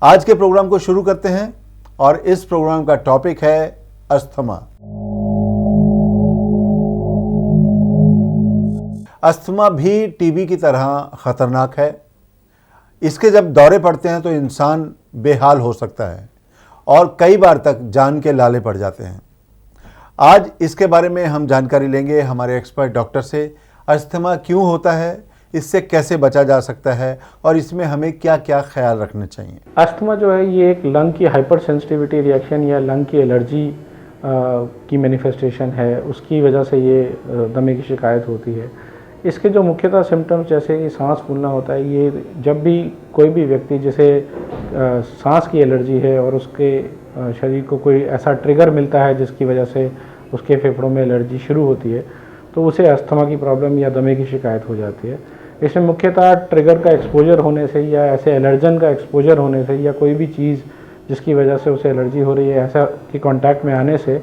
आज के प्रोग्राम को शुरू करते हैं और इस प्रोग्राम का टॉपिक है अस्थमा। अस्थमा भी टीबी की तरह खतरनाक है। इसके जब दौरे पड़ते हैं तो इंसान बेहाल हो सकता है और कई बार तक जान के लाले पड़ जाते हैं। आज इसके बारे में हम जानकारी लेंगे हमारे एक्सपर्ट डॉक्टर से। अस्थमा क्यों होता है, इससे कैसे बचा जा सकता है और इसमें हमें क्या क्या ख्याल रखने चाहिए। अस्थमा जो है ये एक लंग की हाइपर सेंसिटिविटी रिएक्शन या लंग की एलर्जी की मैनिफेस्टेशन है। उसकी वजह से ये दमे की शिकायत होती है। इसके जो मुख्यतः सिम्टम्स जैसे कि सांस फूलना होता है, ये जब भी कोई भी व्यक्ति जिसे सांस की एलर्जी है और उसके शरीर को कोई ऐसा ट्रिगर मिलता है जिसकी वजह से उसके फेफड़ों में एलर्जी शुरू होती है, तो उसे अस्थमा की प्रॉब्लम या दमे की शिकायत हो जाती है। इसमें मुख्यतः ट्रिगर का एक्सपोजर होने से या ऐसे एलर्जन का एक्सपोजर होने से या कोई भी चीज़ जिसकी वजह से उसे एलर्जी हो रही है ऐसा के कांटेक्ट में आने से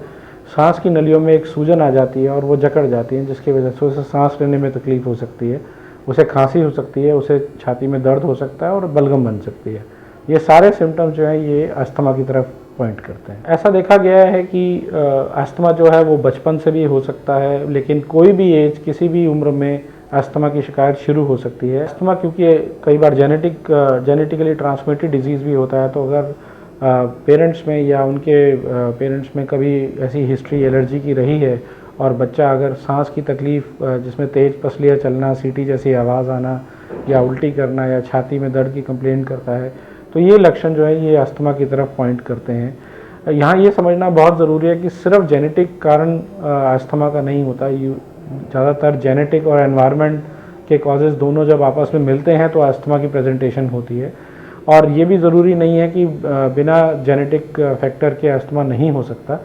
सांस की नलियों में एक सूजन आ जाती है और वो जकड़ जाती है, जिसकी वजह से उसे सांस लेने में तकलीफ़ हो सकती है, उसे खांसी हो सकती है, उसे छाती में दर्द हो सकता है और बलगम बन सकती है। ये सारे सिम्टम्स जो हैं ये अस्थमा की तरफ पॉइंट करते हैं। ऐसा देखा गया है कि अस्थमा जो है वो बचपन से भी हो सकता है, लेकिन कोई भी एज किसी भी उम्र में अस्थमा की शिकायत शुरू हो सकती है। अस्थमा क्योंकि कई बार जेनेटिकली ट्रांसमिटेड डिजीज़ भी होता है, तो अगर पेरेंट्स में या उनके पेरेंट्स में कभी ऐसी हिस्ट्री एलर्जी की रही है और बच्चा अगर सांस की तकलीफ़ जिसमें तेज़ पसलियाँ चलना, सीटी जैसी आवाज़ आना या उल्टी करना या छाती में दर्द की कंप्लेन करता है, तो ये लक्षण जो है ये अस्थमा की तरफ पॉइंट करते हैं। यहाँ ये समझना बहुत ज़रूरी है कि सिर्फ जेनेटिक कारण अस्थमा का नहीं होता। ज़्यादातर जेनेटिक और एनवायरनमेंट के कॉजेज़ दोनों जब आपस में मिलते हैं तो अस्थमा की प्रेजेंटेशन होती है। और ये भी ज़रूरी नहीं है कि बिना जेनेटिक फैक्टर के अस्थमा नहीं हो सकता।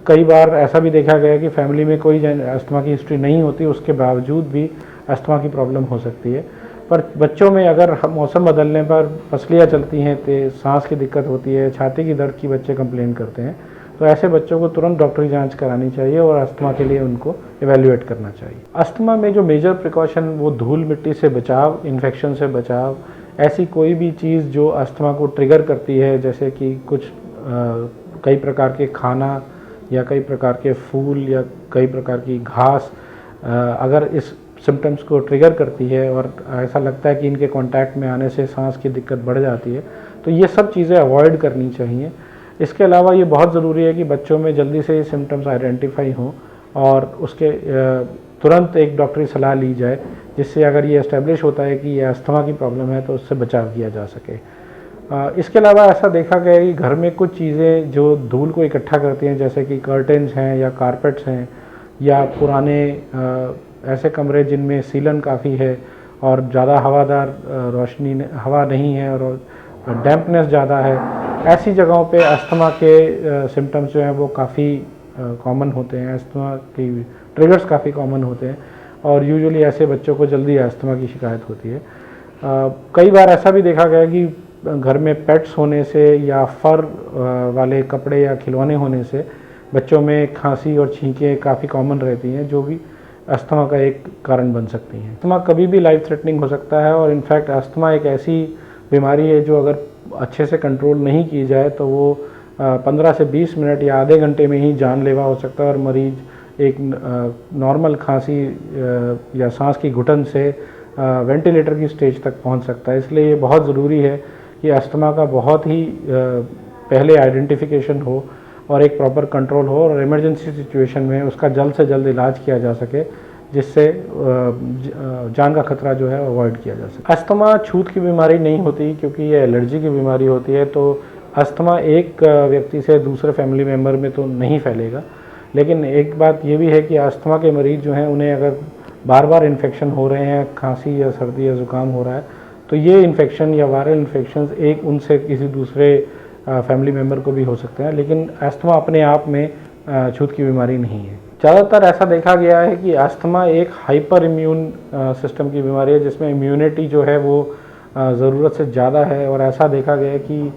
कई बार ऐसा भी देखा गया कि फैमिली में कोई अस्थमा की हिस्ट्री नहीं होती, उसके बावजूद भी अस्थमा की प्रॉब्लम हो सकती है। पर बच्चों में अगर मौसम बदलने पर पसलियाँ चलती हैं, तो सांस की दिक्कत होती है, छाती की दर्द की बच्चे कंप्लेन करते हैं, तो ऐसे बच्चों को तुरंत डॉक्टरी जांच करानी चाहिए और अस्थमा के लिए उनको इवैल्यूएट करना चाहिए। अस्थमा में जो मेजर प्रिकॉशन वो धूल मिट्टी से बचाव, इन्फेक्शन से बचाव, ऐसी कोई भी चीज़ जो अस्थमा को ट्रिगर करती है, जैसे कि कुछ कई प्रकार के खाना या कई प्रकार के फूल या कई प्रकार की घास अगर इस सिम्टम्स को ट्रिगर करती है और ऐसा लगता है कि इनके कांटेक्ट में आने से सांस की दिक्कत बढ़ जाती है, तो ये सब चीज़ें अवॉइड करनी चाहिए। इसके अलावा ये बहुत ज़रूरी है कि बच्चों में जल्दी से ये सिम्टम्स आइडेंटिफाई हों और उसके तुरंत एक डॉक्टरी सलाह ली जाए, जिससे अगर ये एस्टेब्लिश होता है कि ये अस्थमा की प्रॉब्लम है तो उससे बचाव किया जा सके। इसके अलावा ऐसा देखा गया है कि घर में कुछ चीज़ें जो धूल को इकट्ठा करती हैं, जैसे कि कर्टेन्स हैं या कारपेट्स हैं या पुराने ऐसे कमरे जिनमें सीलन काफ़ी है और ज़्यादा हवादार रोशनी हवा नहीं है और डैम्पनेस ज़्यादा है, ऐसी जगहों पे अस्थमा के सिम्टम्स जो हैं वो काफ़ी कॉमन होते हैं। अस्थमा की ट्रिगर्स काफ़ी कॉमन होते हैं और यूजुअली ऐसे बच्चों को जल्दी अस्थमा की शिकायत होती है। कई बार ऐसा भी देखा गया कि घर में पेट्स होने से या फर वाले कपड़े या खिलौने होने से बच्चों में खांसी और छींकें काफ़ी कॉमन रहती हैं, जो भी अस्थमा का एक कारण बन सकती हैं। अस्थमा कभी भी लाइफ थ्रेटनिंग हो सकता है और इनफैक्ट अस्थमा एक ऐसी बीमारी है जो अगर अच्छे से कंट्रोल नहीं की जाए तो वो 15 से 20 मिनट या आधे घंटे में ही जानलेवा हो सकता है और मरीज एक नॉर्मल खांसी या सांस की घुटन से वेंटिलेटर की स्टेज तक पहुंच सकता है। इसलिए ये बहुत ज़रूरी है कि अस्थमा का बहुत ही पहले आइडेंटिफिकेशन हो और एक प्रॉपर कंट्रोल हो और इमरजेंसी सिचुएशन में उसका जल्द से जल्द इलाज किया जा सके, जिससे जान का खतरा जो है अवॉइड किया जा सके। अस्थमा छूत की बीमारी नहीं होती क्योंकि ये एलर्जी की बीमारी होती है, तो अस्थमा एक व्यक्ति से दूसरे फैमिली मेम्बर में तो नहीं फैलेगा। लेकिन एक बात ये भी है कि अस्थमा के मरीज़ जो हैं उन्हें अगर बार बार इन्फेक्शन हो रहे हैं, खांसी या सर्दी या ज़ुकाम हो रहा है, तो ये इन्फेक्शन या वायरल इन्फेक्शन एक उनसे किसी दूसरे फैमिली मेम्बर को भी हो सकते हैं। लेकिन अस्थमा अपने आप में छूत की बीमारी नहीं है। ज़्यादातर ऐसा देखा गया है कि अस्थमा एक हाइपर इम्यून सिस्टम की बीमारी है, जिसमें इम्यूनिटी जो है वो ज़रूरत से ज़्यादा है। और ऐसा देखा गया है कि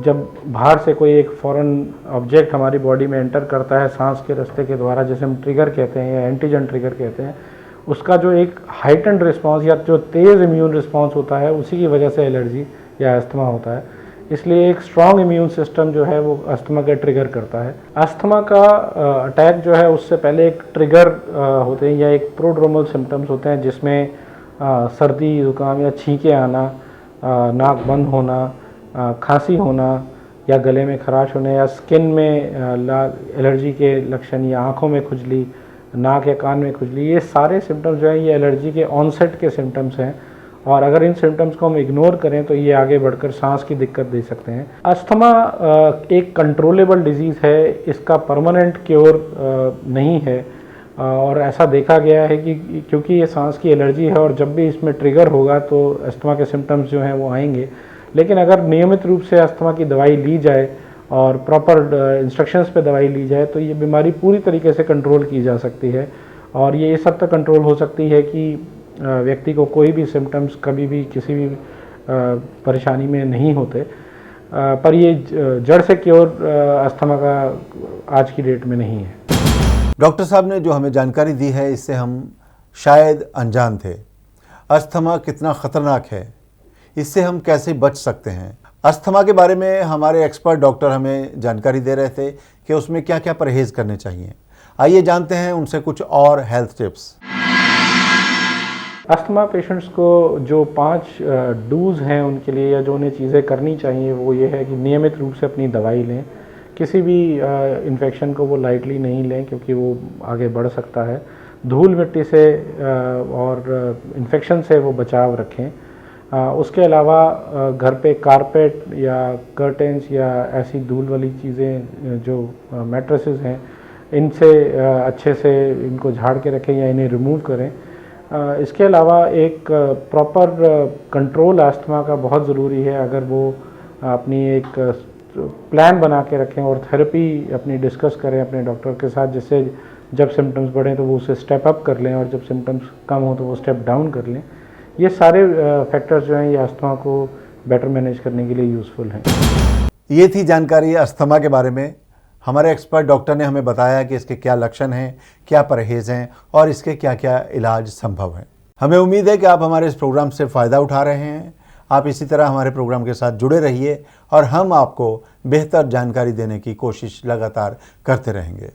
जब बाहर से कोई एक फॉरेन ऑब्जेक्ट हमारी बॉडी में एंटर करता है सांस के रास्ते के द्वारा, जिसे हम ट्रिगर कहते हैं या एंटीजन ट्रिगर कहते हैं, उसका जो एक हाइटेंड रिस्पांस या जो तेज़ इम्यून रिस्पांस होता है, उसी की वजह से एलर्जी या अस्थमा होता है। इसलिए एक स्ट्रॉन्ग इम्यून सिस्टम जो है वो अस्थमा का ट्रिगर करता है। अस्थमा का अटैक जो है उससे पहले एक ट्रिगर होते हैं या एक प्रोड्रोमल सिम्टम्स होते हैं, जिसमें सर्दी, ज़ुकाम या छींके आना, नाक बंद होना, खांसी होना या गले में खराश होने या स्किन में एलर्जी के लक्षण या आँखों में खुजली, नाक या कान में खुजली, ये सारे सिम्टम्स जो हैं ये एलर्जी के ऑनसेट के सिम्टम्स हैं। और अगर इन सिम्टम्स को हम इग्नोर करें तो ये आगे बढ़कर सांस की दिक्कत दे सकते हैं। अस्थमा एक कंट्रोलेबल डिजीज़ है, इसका परमानेंट क्योर नहीं है। और ऐसा देखा गया है कि क्योंकि ये सांस की एलर्जी है और जब भी इसमें ट्रिगर होगा तो अस्थमा के सिम्टम्स जो हैं वो आएंगे। लेकिन अगर नियमित रूप से अस्थमा की दवाई ली जाए और प्रॉपर इंस्ट्रक्शंस पे दवाई ली जाए तो ये बीमारी पूरी तरीके से कंट्रोल की जा सकती है। और ये इस हद तक कंट्रोल हो सकती है कि व्यक्ति को कोई भी सिम्टम्स कभी भी किसी भी परेशानी में नहीं होते। पर ये जड़ से क्योर अस्थमा का आज की डेट में नहीं है। डॉक्टर साहब ने जो हमें जानकारी दी है इससे हम शायद अनजान थे। अस्थमा कितना ख़तरनाक है, इससे हम कैसे बच सकते हैं। अस्थमा के बारे में हमारे एक्सपर्ट डॉक्टर हमें जानकारी दे रहे थे कि उसमें क्या क्या परहेज़ करने चाहिए। आइए जानते हैं उनसे कुछ और हेल्थ टिप्स। अस्थमा पेशेंट्स को जो 5 डूज़ हैं उनके लिए, या जो उन्हें चीज़ें करनी चाहिए, वो ये है कि नियमित रूप से अपनी दवाई लें। किसी भी इन्फेक्शन को वो लाइटली नहीं लें क्योंकि वो आगे बढ़ सकता है। धूल मिट्टी से और इन्फेक्शन से वो बचाव रखें। उसके अलावा घर पे कारपेट या कर्टेंस या ऐसी धूल वाली चीज़ें जो मैट्रेसेस हैं, इनसे अच्छे से इनको झाड़ के रखें या इन्हें रिमूव करें। इसके अलावा एक प्रॉपर कंट्रोल अस्थमा का बहुत ज़रूरी है। अगर वो अपनी एक प्लान बना के रखें और थेरेपी अपनी डिस्कस करें अपने डॉक्टर के साथ, जिससे जब सिम्टम्स बढ़ें तो वो उसे स्टेप अप कर लें और जब सिम्टम्स कम हो तो वो स्टेप डाउन कर लें। ये सारे फैक्टर्स जो हैं ये अस्थमा को बेटर मैनेज करने के लिए यूज़फुल हैं। ये थी जानकारी अस्थमा के बारे में। हमारे एक्सपर्ट डॉक्टर ने हमें बताया कि इसके क्या लक्षण हैं, क्या परहेज़ हैं और इसके क्या क्या इलाज संभव हैं। हमें उम्मीद है कि आप हमारे इस प्रोग्राम से फ़ायदा उठा रहे हैं। आप इसी तरह हमारे प्रोग्राम के साथ जुड़े रहिए और हम आपको बेहतर जानकारी देने की कोशिश लगातार करते रहेंगे।